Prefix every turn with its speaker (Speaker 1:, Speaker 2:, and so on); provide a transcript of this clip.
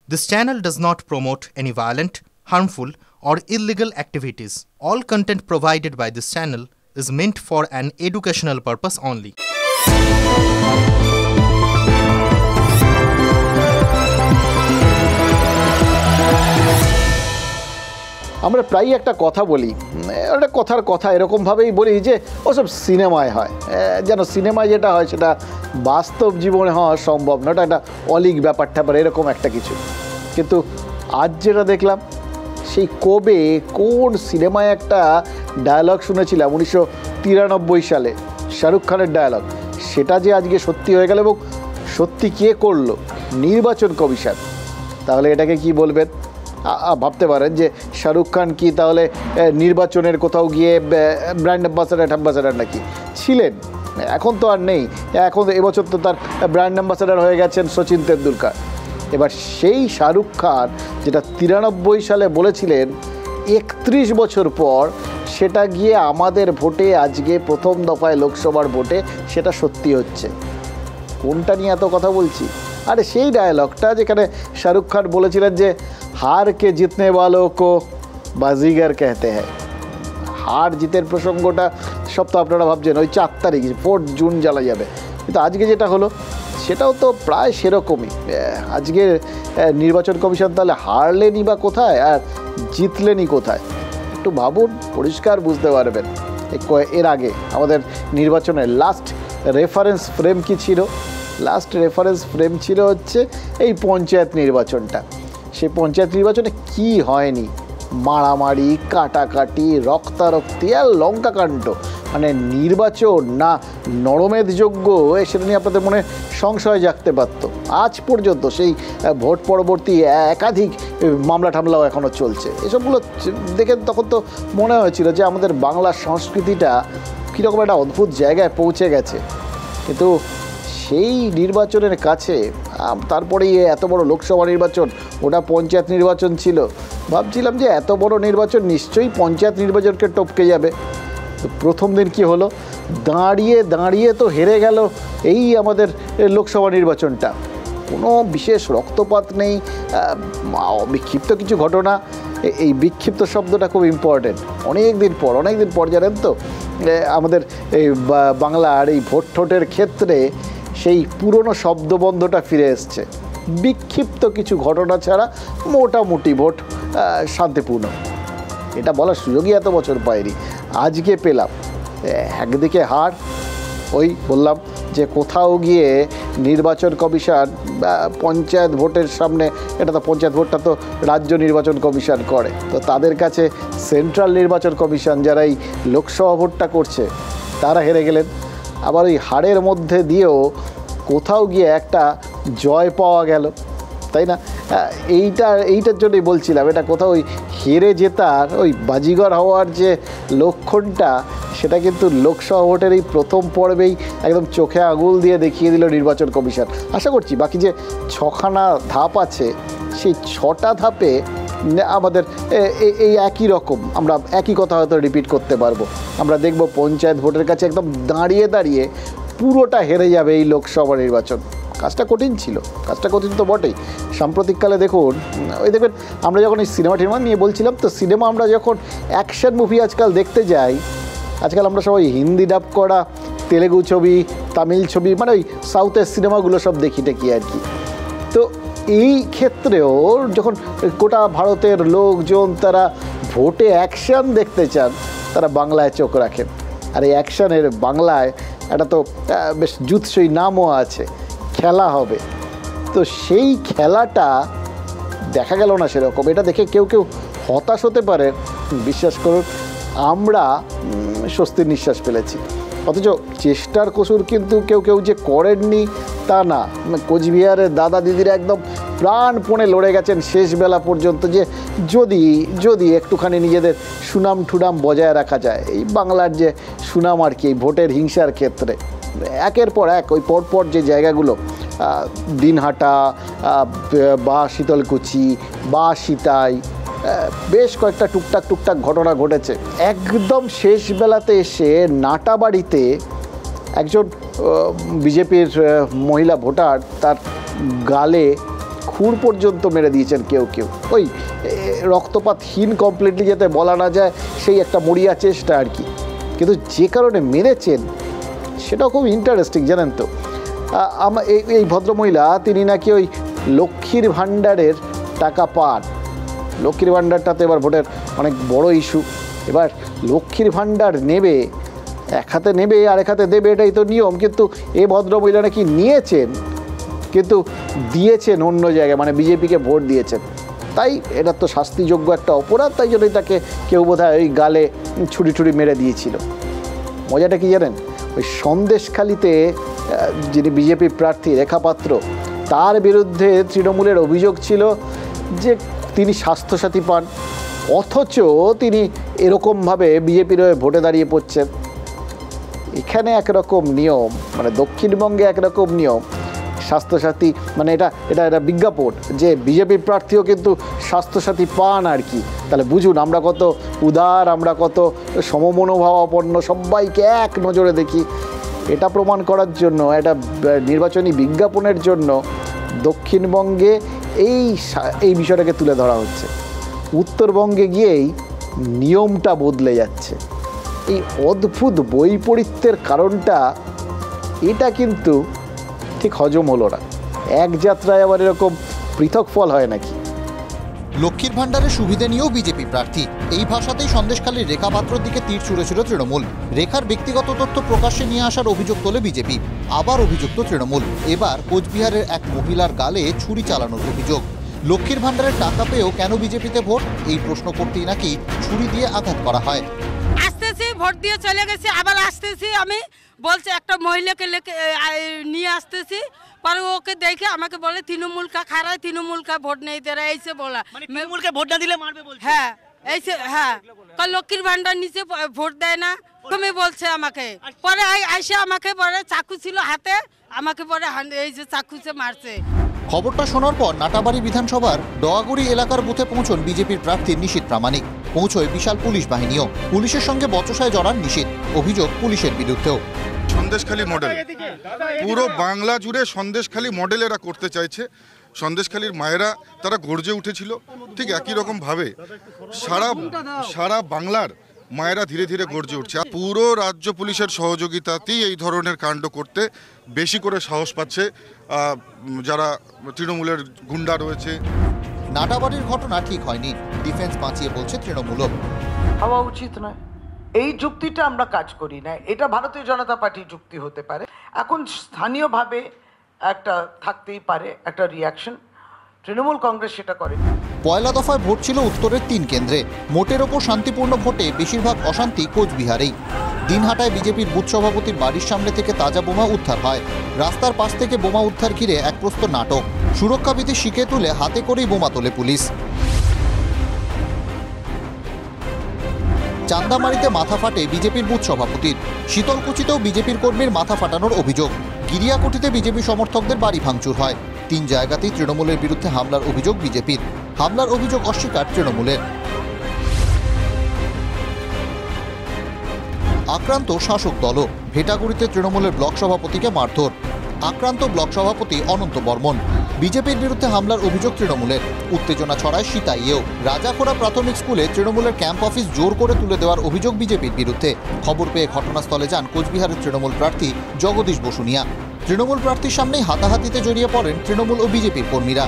Speaker 1: This channel does not promote any violent, harmful, or illegal activities. All content provided by this channel is meant for an educational purpose only.
Speaker 2: আমরা প্রায়ই একটা কথা বলি, একটা কথার কথা এরকমভাবেই বলি যে ওসব সিনেমায় হয়, যেন সিনেমায় যেটা হয় সেটা বাস্তব জীবনে হওয়া সম্ভব না, ওটা একটা অলিক ব্যাপার ট্যাপার এরকম একটা কিছু। কিন্তু আজ যেটা দেখলাম, সেই কবে কোন সিনেমায় একটা ডায়ালগ শুনেছিলাম 1993 সালে শাহরুখ খানের ডায়ালগ, সেটা যে আজকে সত্যি হয়ে গেল। এবং সত্যি কে করলো? নির্বাচন কমিশন। তাহলে এটাকে কি বলবেন? ভাবতে পারেন যে শাহরুখ খান কি তাহলে নির্বাচনের কোথাও গিয়ে ব্র্যান্ড অ্যাম্বাসাডার নাকি ছিলেন? এখন তো আর নেই। এখন এবছর তো তার ব্র্যান্ড অ্যাম্বাসাডার হয়ে গেছেন সচিন তেন্ডুলকার। এবার সেই শাহরুখ খান যেটা 93 সালে বলেছিলেন, 31 বছর পর সেটা গিয়ে আমাদের ভোটে আজকে প্রথম দফায় লোকসভার ভোটে সেটা সত্যি হচ্ছে। কোনটা নিয়ে এত কথা বলছি? আরে সেই ডায়ালগটা যেখানে শাহরুখ খান বলেছিলেন যে হার কে জিতনে वालों को बाजीगर कहते हैं। হার জিতের প্রসঙ্গটা সব তো আপনারা ভাবছেন ওই 4 তারিখ 4 জুন জ্বালা যাবে, কিন্তু আজকে যেটা হলো সেটাও তো প্রায় সেরকমই। আজকে নির্বাচন কমিশন তাহলে হারলেনই বা কোথায় আর জিতলেনই কোথায়? একটু ভাবুন, পরিষ্কার বুঝতে পারবেন। এর আগে আমাদের নির্বাচনের লাস্ট রেফারেন্স ফ্রেম কি ছিল? লাস্ট রেফারেন্স ফ্রেম ছিল হচ্ছে এই পঞ্চায়েত নির্বাচনটা। সেই পঞ্চায়েত নির্বাচনে কি হয়নি? মারামারি, কাটাকাটি, রক্তারক্তি আর লঙ্কাকাণ্ড। মানে নির্বাচন না নরমেধযোগ্য, সেটা নিয়ে আপনাদের মনে সংশয় জাগতে পারত। আজ পর্যন্ত সেই ভোট পরবর্তী একাধিক মামলা টামলাও এখনও চলছে। এসবগুলো দেখে তখন তো মনে হয়েছিল যে আমাদের বাংলা সংস্কৃতিটা কীরকম একটা অদ্ভুত জায়গায় পৌঁছে গেছে। কিন্তু সেই নির্বাচনের কাছে তারপরেই এত বড় লোকসভা নির্বাচন, ওটা পঞ্চায়েত নির্বাচন ছিল। ভাবছিলাম যে এত বড় নির্বাচন নিশ্চয়ই পঞ্চায়েত নির্বাচনকে টপকে যাবে। তো প্রথম দিন কি হলো? দাঁড়িয়ে দাঁড়িয়ে তো হেরে গেল এই আমাদের লোকসভা নির্বাচনটা। কোনো বিশেষ রক্তপাত নেই, বিক্ষিপ্ত কিছু ঘটনা। এই বিক্ষিপ্ত শব্দটা খুব ইম্পর্টেন্ট। অনেক দিন পর জানেন তো আমাদের এই বাংলার এই ভোট ঠোঁটের ক্ষেত্রে সেই পুরনো শব্দবন্ধটা ফিরে এসছে। বিক্ষিপ্ত কিছু ঘটনা ছাড়া মোটামুটি ভোট শান্তিপূর্ণ। এটা বলার সুযোগই এত বছর পাইনি, আজকে পেলাম। একদিকে হার, ওই বললাম যে কোথাও গিয়ে নির্বাচন কমিশন পঞ্চায়েত ভোটের সামনে, এটা তো পঞ্চায়েত ভোটটা তো রাজ্য নির্বাচন কমিশন করে, তো তাদের কাছে সেন্ট্রাল নির্বাচন কমিশন যারা এই লোকসভা ভোটটা করছে তারা হেরে গেলেন। আবার ওই হারের মধ্যে দিয়েও কোথাও গিয়ে একটা জয় পাওয়া গেল, তাই না? এইটার জন্যই বলছিলাম, এটা কোথাও ওই হেরে জেতার, ওই বাজিগর হওয়ার যে লক্ষণটা, সেটা কিন্তু লোকসভা ভোটের এই প্রথম পর্বেই একদম চোখে আঙুল দিয়ে দেখিয়ে দিল নির্বাচন কমিশন। আশা করছি বাকি যে 6খানা ধাপ আছে, সেই 6টা ধাপে আমাদের এই একই রকম আমরা একই কথা হয়তো রিপিট করতে পারবো। আমরা দেখব পঞ্চায়েত ভোটের কাছে একদম দাঁড়িয়ে দাঁড়িয়ে পুরোটা হেরে যাবে এই লোকসভা নির্বাচন। কাজটা কঠিন ছিল, কাজটা কঠিন তো বটেই। সাম্প্রতিককালে দেখুন, ওই দেখবেন আমরা যখন এই সিনেমা নিয়ে বলছিলাম, তো সিনেমা আমরা যখন অ্যাকশন মুভি আজকাল দেখতে যাই, আজকাল আমরা সবাই হিন্দি ডাব করা তেলেগু ছবি, তামিল ছবি, মানে ওই সাউথের সিনেমাগুলো সব দেখি টেকি আর কি। তো এই ক্ষেত্রেও যখন গোটা ভারতের লোকজন তারা ভোটে অ্যাকশান দেখতে চান, তারা বাংলায় চোখ রাখেন। আর এই অ্যাকশানের বাংলায় একটা তো বেশ জুৎসই নামও আছে, খেলা হবে। তো সেই খেলাটা দেখা গেল না সেরকম। এটা দেখে কেউ হতাশ হতে পারে, বিশ্বাস করুন আমরা স্বস্তির নিঃশ্বাস ফেলেছি। অথচ চেষ্টার কসুর কিন্তু কেউ যে করেননি তা না। কোচবিহারের দাদা দিদিরা একদম প্রাণপণে লড়ে গেছেন শেষ বেলা পর্যন্ত, যে যদি একটুখানি নিজেদের সুনাম ঠুনাম বজায় রাখা যায়, এই বাংলার যে সুনাম আর কি এই ভোটের হিংসার ক্ষেত্রে। একের পর এক ওই পরপর যে জায়গাগুলো, দিনহাটা বা শীতলকুচি বা সীতাই, বেশ কয়েকটা টুকটাক ঘটনা ঘটেছে। একদম শেষ বেলাতে এসে নাটাবাড়িতে একজন বিজেপির মহিলা ভোটার তার গালে খুর পর্যন্ত মেরে দিয়েছেন কেউ কেউ। ওই রক্তপাতহীন কমপ্লিটলি যাতে বলা না যায় সেই একটা মরিয়া চেষ্টা আর কি। কিন্তু যে কারণে মেরেছেন সেটাও খুব ইন্টারেস্টিং, জানেন তো। এই ভদ্রমহিলা তিনি নাকি ওই লক্ষ্মীর ভাণ্ডারের টাকা পান। লক্ষ্মীর ভাণ্ডারটা তো এবার ভোটের অনেক বড় ইস্যু। এবার লক্ষ্মীর ভাণ্ডার নেবে, এক হাতে নেবে আর এক হাতে দেবে, এটাই তো নিয়ম। কিন্তু এই ভদ্রমহিলা নাকি নিয়েছেন, কিন্তু দিয়েছেন অন্য জায়গায়, মানে বিজেপিকে ভোট দিয়েছেন। তাই এটা তো শাস্তিযোগ্য একটা অপরাধ, তাই জন্যই তাকে কেউ বোধহয় ওই গালে ছুরি মেরে দিয়েছিল। মজাটা কি জানেন, ওই সন্দেশখালিতে যিনি বিজেপি প্রার্থী রেখা পাত্র, তার বিরুদ্ধে তৃণমূলের অভিযোগ ছিল যে তিনি স্বাস্থ্যসাথী পান, অথচ তিনি এরকমভাবে বিজেপির হয়ে ভোটে দাঁড়িয়ে পড়ছেন। এখানে একরকম নিয়ম, মানে দক্ষিণবঙ্গে একরকম নিয়ম, স্বাস্থ্যসাথী মানে এটা বিজ্ঞাপন যে বিজেপি প্রার্থীও কিন্তু স্বাস্থ্যসাথী পান আর কি। তাহলে বুঝুন আমরা কত উদার, আমরা কত সমমনোভাবাপন্ন, সবাইকে এক নজরে দেখি। এটা প্রমাণ করার জন্য, এটা নির্বাচনী বিজ্ঞাপনের জন্য দক্ষিণবঙ্গে এই বিষয়টাকে তুলে ধরা হচ্ছে। উত্তরবঙ্গে গিয়েই নিয়মটা বদলে যাচ্ছে। এই অদ্ভুত বৈপরীত্যের কারণটা এটা কিন্তু ঠিক হজম হলো না। এক যাত্রায় আবার এরকম পৃথক ফল হয় নাকি?
Speaker 3: লক্ষ্মীর ভাণ্ডারের সুবিধে নিয়েও বিজেপি প্রার্থী, এই ভাষাতেই সন্দেশখালীর রেখা পাত্রর দিকে তীর ছুঁড়েছিল তৃণমূল। রেখার ব্যক্তিগত তথ্য প্রকাশ্যে নিয়ে আসার অভিযোগ তোলে বিজেপি, আবার অভিযুক্ত তৃণমূল। এবার কোচবিহারের এক মহিলার গালে ছুরি চালানোর অভিযোগ। লক্ষ্মীর ভাণ্ডারের টাকা পেয়েও কেন বিজেপিতে ভোট, এই প্রশ্ন করতেই নাকি ছুরি দিয়ে আঘাত করা হয়।
Speaker 4: আসতেছি, ভোট দিয়ে চলে গেছি, আবার আসতেছি, আমি বলছে একটা মহিলাকে নিয়ে আসতেছি, পরে ওকে দেখে আমাকে বলে তৃণমূল কা খা रहा है, তৃণমূল কা ভোট नहीं दे रहा है, ऐसे बोला।
Speaker 5: তৃণমূল কে ভোট না দিলে মারবে বলছে।
Speaker 4: হ্যাঁ ऐसे, হ্যাঁ লক্ষ্মীর ভান্ডার নিচে ভোট দেয় না তুমি বলছে আমাকে। পরে আইসে আমাকে বলে চাকু ছিল হাতে, আমাকে বলে এই যে চাকুতে মারছে।
Speaker 3: খবরটা শোনার পর নাটাবাড়ি বিধানসভার ডোয়াগুড়ি এলাকার বুথে পৌঁছন বিজেপির প্রার্থী নিশীথ প্রামাণিক। পৌঁছয় বিশাল পুলিশ বাহিনীও। পুলিশের সঙ্গে বচসায় জড়ান নিশীথ, অভিযোগ পুলিশের বিরুদ্ধেও।
Speaker 6: সন্দেশখালী মডেল, পুরো বাংলা জুড়ে সন্দেশখালী মডেল এরা করতে চাইছে। সন্দেশখালীর মায়েরা তারা গর্জে উঠেছিল, ঠিক একই রকম ভাবে সারা বাংলার মায়েরা ধীরে ধীরে গর্জে উঠছে। পুরো রাজ্য পুলিশের সহযোগিতাতেই এই ধরনের কাণ্ড করতে বেশি করে সাহস পাচ্ছে যারা তৃণমূলের গুন্ডা রয়েছে।
Speaker 3: নাটাবাড়ির ঘটনা ঠিক হয়নি, ডিফেন্স বাঁচিয়ে বলছে তৃণমূলও।
Speaker 7: হওয়া উচিত নয়, এই যুক্তিটা আমরা কাজ করি না। এটা ভারতীয় জনতা পার্টির যুক্তি হতে পারে। এখন স্থানীয়ভাবে একটা থাকতেই পারে একটা রিয়াকশন, তৃণমূল কংগ্রেস সেটা করে।
Speaker 3: পয়লা দফায় ভোট ছিল উত্তরের 3 কেন্দ্রে। মোটের ওপর শান্তিপূর্ণ ভোটে বেশিরভাগ অশান্তি কোচবিহারেই। দিনহাটায় বিজেপির বুথ সভাপতির বাড়ির সামনে থেকে তাজা বোমা উদ্ধার হয়। রাস্তার পাশ থেকে বোমা উদ্ধার ঘিরে এক প্রস্ত নাটক। সুরক্ষাবিধি শিখে তুলে হাতে করেই বোমা তোলে পুলিশ। চান্দামারিতে মাথা ফাটে বিজেপির বুথ সভাপতির। শীতলকুচিতেও বিজেপির কর্মীর মাথা ফাটানোর অভিযোগ। গিরিয়াকুটিতে বিজেপি সমর্থকদের বাড়ি ভাঙচুর হয়। 3 জায়গাতেই তৃণমূলের বিরুদ্ধে হামলার অভিযোগ বিজেপির। হামলার অভিযোগ অস্বীকার তৃণমূলের। আক্রান্ত শাসক দলও। ভেটাগুড়িতে তৃণমূলের ব্লক সভাপতিকে মারধর। আক্রান্ত ব্লক সভাপতি অনন্ত বর্মন। বিজেপির বিরুদ্ধে হামলার অভিযোগ তৃণমূলের। উত্তেজনা ছড়ায় সিতাইয়েও। রাজাখোড়া প্রাথমিক স্কুলে তৃণমূলের ক্যাম্প অফিস জোর করে তুলে দেওয়ার অভিযোগ বিজেপির বিরুদ্ধে। খবর পেয়ে ঘটনাস্থলে যান কোচবিহারের তৃণমূল প্রার্থী জগদীশ বসুনিয়া। তৃণমূল প্রার্থীর সামনেই হাতাহাতিতে জড়িয়ে পড়েন তৃণমূল ও বিজেপির কর্মীরা।